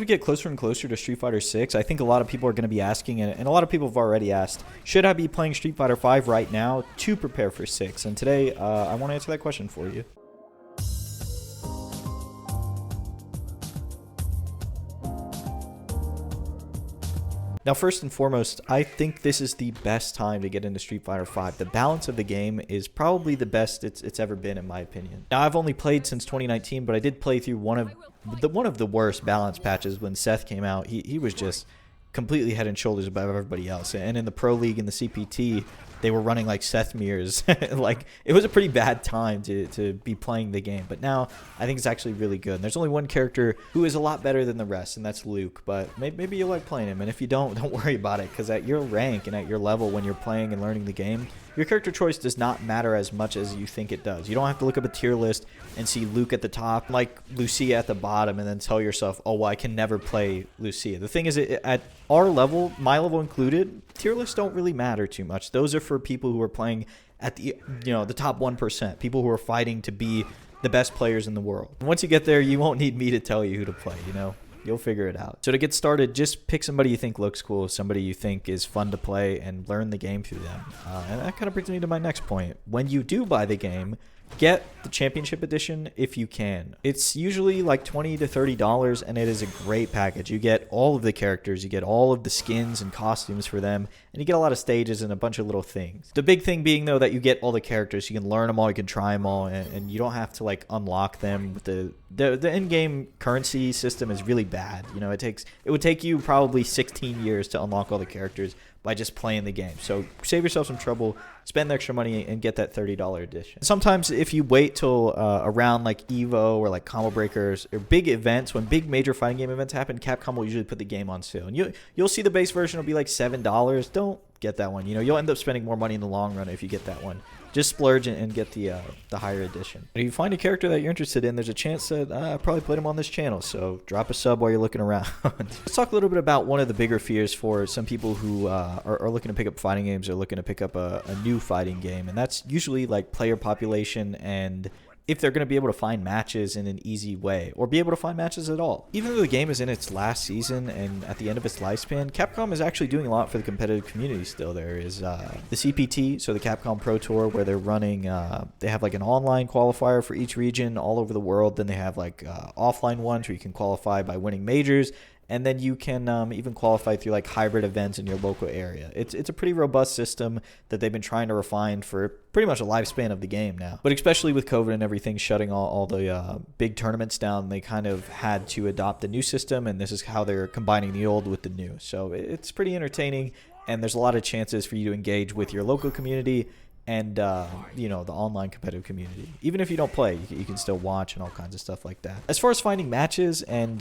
we get closer and closer to Street Fighter 6, I think a lot of people are going to be asking, and a lot of people have already asked, should I be playing Street Fighter 5 right now to prepare for 6? And today, I want to answer that question for you. Now, first and foremost, I think this is the best time to get into Street Fighter 5. The balance of the game is probably the best it's ever been, in my opinion. Now, I've only played since 2019, but I did play through one of the worst balance patches when Seth came out. He was just completely head and shoulders above everybody else. And in the Pro League and the CPT, they were running like Seth mirrors. Like, it was a pretty bad time to be playing the game. But now, I think it's actually really good. And there's only one character who is a lot better than the rest, and that's Luke. But maybe you'll like playing him. And if you don't worry about it, because at your rank and at your level when you're playing and learning the game, your character choice does not matter as much as you think it does. You don't have to look up a tier list and see Luke at the top, like Lucia at the bottom, and then tell yourself, oh, well, I can never play Lucia. The thing is, at our level, my level included, tier lists don't really matter too much. Those are for people who are playing at the top 1%, people who are fighting to be the best players in the world. And once you get there, you won't need me to tell you who to play, You'll figure it out. So to get started, just pick somebody you think looks cool, somebody you think is fun to play, and learn the game through them. And that kind of brings me to my next point. When you do buy the game, get the Championship Edition if you can. It's usually like $20 to $30, and it is a great package. You get all of the characters, you get all of the skins and costumes for them, and you get a lot of stages and a bunch of little things. The big thing being, though, that you get all the characters. You can learn them all, you can try them all, and you don't have to like unlock them. The in-game currency system is really bad. It would take you probably 16 years to unlock all the characters by just playing the game. So save yourself some trouble, spend the extra money, and get that $30 edition. Sometimes if you wait till around like EVO or like Combo Breakers or big events, when big major fighting game events happen, Capcom will usually put the game on sale. And you'll see the base version will be like $7. Don't get that one. You'll end up spending more money in the long run if you get that one. Just splurge and get the higher edition. If you find a character that you're interested in, there's a chance that I probably played him on this channel, so drop a sub while you're looking around. Let's talk a little bit about one of the bigger fears for some people who are looking to pick up fighting games or looking to pick up a new fighting game, and that's usually like player population and if they're going to be able to find matches in an easy way or be able to find matches at all. Even though the game is in its last season and at the end of its lifespan, Capcom is actually doing a lot for the competitive community still. There is the CPT, so the Capcom Pro Tour, where they're running, they have like an online qualifier for each region all over the world. Then they have like offline ones where you can qualify by winning majors. And then you can even qualify through like hybrid events in your local area. It's a pretty robust system that they've been trying to refine for pretty much a lifespan of the game now. But especially with COVID and everything shutting all the big tournaments down, they kind of had to adopt a new system, and this is how they're combining the old with the new. So it's pretty entertaining, and there's a lot of chances for you to engage with your local community and the online competitive community. Even if you don't play, you can still watch and all kinds of stuff like that. As far as finding matches and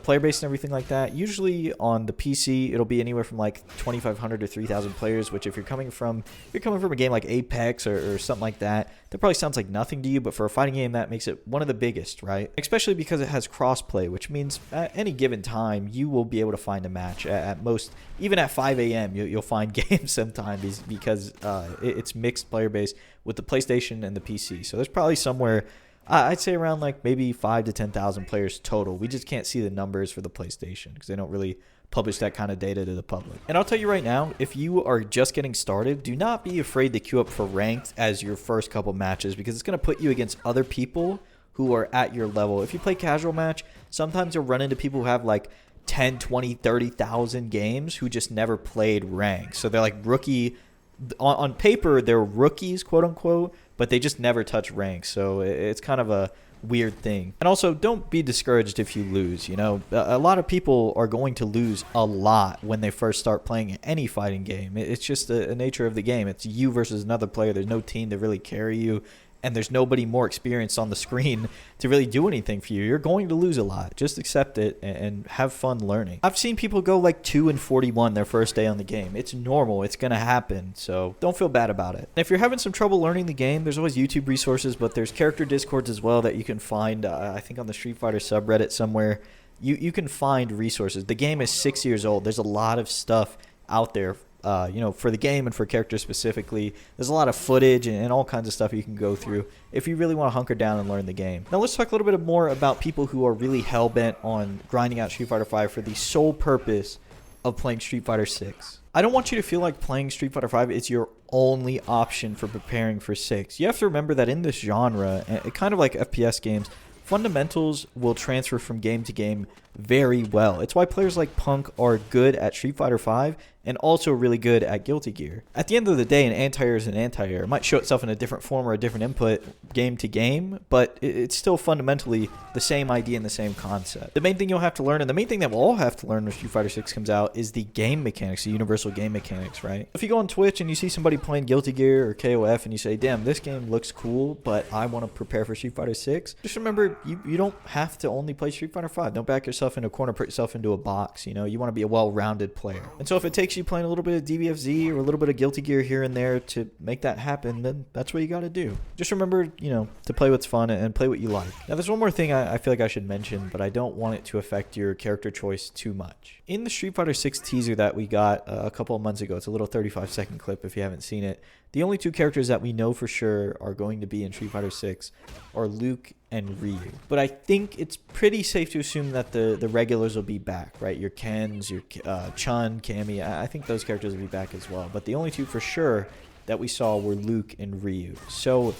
player base and everything like that, usually on the PC it'll be anywhere from like 2,500 to 3,000 players, which if you're coming from a game like Apex or something like that probably sounds like nothing to you, but for a fighting game that makes it one of the biggest, right? Especially because it has crossplay, which means at any given time you will be able to find a match. At most, even at 5 a.m. you'll find games sometimes because it's mixed player base with the PlayStation and the PC. So there's probably somewhere, I'd say around like maybe 5 to 10,000 players total. We just can't see the numbers for the PlayStation because they don't really publish that kind of data to the public. And I'll tell you right now, if you are just getting started, do not be afraid to queue up for ranked as your first couple matches, because it's going to put you against other people who are at your level. If you play casual match, sometimes you'll run into people who have like 10, 20, 30,000 games who just never played ranked. So they're like rookie. On paper, they're rookies, quote unquote, but they just never touch rank. So it's kind of a weird thing. And also, don't be discouraged if you lose. A lot of people are going to lose a lot when they first start playing any fighting game. It's just a nature of the game. It's you versus another player. There's no team to really carry you, and there's nobody more experienced on the screen to really do anything for you. You're going to lose a lot. Just accept it and have fun learning. I've seen people go like 2-41 their first day on the game. It's normal. It's going to happen. So don't feel bad about it. And if you're having some trouble learning the game, there's always YouTube resources, but there's character discords as well that you can find, I think on the Street Fighter subreddit somewhere. You can find resources. The game is 6 years old. There's a lot of stuff out there you know, for the game and for characters specifically. There's a lot of footage and all kinds of stuff you can go through if you really want to hunker down and learn the game. Now let's talk a little bit more about people who are really hell-bent on grinding out Street Fighter V for the sole purpose of playing Street Fighter 6. I don't want you to feel like playing Street Fighter V is your only option for preparing for 6. You have to remember that in this genre, kind of like FPS games, fundamentals will transfer from game to game very well. It's why players like Punk are good at Street Fighter V and also really good at Guilty Gear. At the end of the day, an anti-air is an anti-air. It might show itself in a different form or a different input game to game, but it's still fundamentally the same idea and the same concept. The main thing you'll have to learn, and the main thing that we'll all have to learn when Street Fighter 6 comes out, is the game mechanics, the universal game mechanics, right? If you go on Twitch and you see somebody playing Guilty Gear or KOF and you say, damn, this game looks cool, but I want to prepare for Street Fighter 6, just remember, you don't have to only play Street Fighter 5. Don't back yourself in a corner, put yourself into a box. You know, you want to be a well-rounded player. And so if it takes you playing a little bit of DBFZ or a little bit of Guilty Gear here and there to make that happen, then that's what you got to do. Just remember, you know, to play what's fun and play what you like. Now, there's one more thing I feel like I should mention, but I don't want it to affect your character choice too much. In the Street Fighter 6 teaser that we got a couple of months ago, it's a little 35-second clip if you haven't seen it, the only two characters that we know for sure are going to be in Street Fighter 6 are Luke and Ryu. But I think it's pretty safe to assume that the regulars will be back, right? Your Kens, your Chun, Cammy, I think those characters will be back as well. But the only two for sure that we saw were Luke and Ryu. So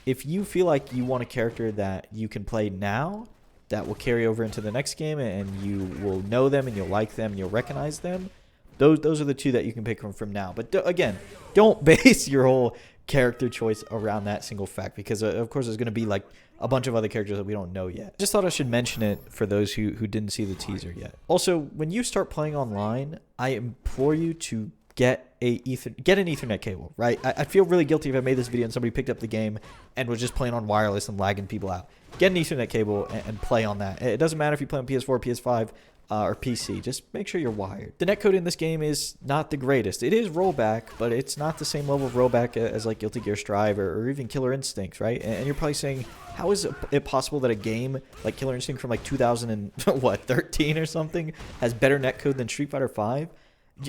if you feel like you want a character that you can play now, that will carry over into the next game, and you will know them and you'll like them and you'll recognize them, those are the two that you can pick from now. But again, don't base your whole character choice around that single fact, because of course there's going to be like a bunch of other characters that we don't know yet. Just thought I should mention it for those who didn't see the teaser yet. Also, when you start playing online, I implore you to get an Ethernet cable, right? I feel really guilty if I made this video and somebody picked up the game and was just playing on wireless and lagging people out. Get an Ethernet cable and play on that. It doesn't matter if you play on PS4, PS5, or PC. Just make sure you're wired. The netcode in this game is not the greatest. It is rollback, but it's not the same level of rollback as like Guilty Gear Strive or even Killer Instinct, right? And you're probably saying, how is it possible that a game like Killer Instinct from like 2013 or something has better netcode than Street Fighter 5?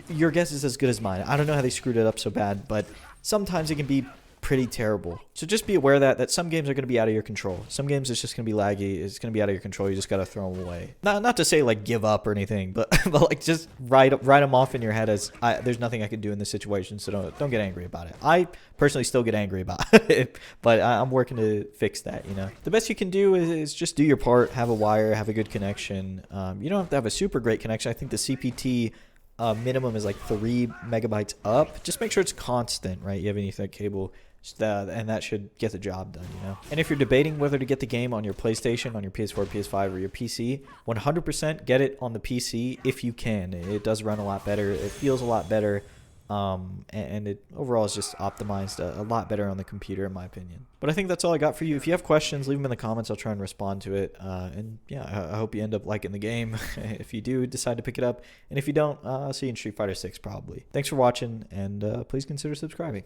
Your guess is as good as mine. I don't know how they screwed it up so bad, but sometimes it can be pretty terrible. So just be aware that some games are going to be out of your control. Some games it's just going to be laggy. It's going to be out of your control. You just got to throw them away. Not to say like give up or anything, but like just write them off in your head as there's nothing I can do in this situation, so don't get angry about it. I personally still get angry about it, but I'm working to fix that, you know. The best you can do is just do your part, have a wire, have a good connection. You don't have to have a super great connection. I think the CPT minimum is like 3 megabytes up. Just make sure it's constant, right? You have an Ethernet cable, and that should get the job done, you know. And if you're debating whether to get the game on your PlayStation, on your PS4, PS5, or your PC, 100% get it on the PC if you can. It does run a lot better. It feels a lot better. And it overall is just optimized a lot better on the computer, in my opinion. But I think that's all I got for you. If you have questions, leave them in the comments. I'll try and respond to it. And yeah, I hope you end up liking the game if you do decide to pick it up. And if you don't, I'll see you in Street Fighter 6 probably. Thanks for watching, and please consider subscribing.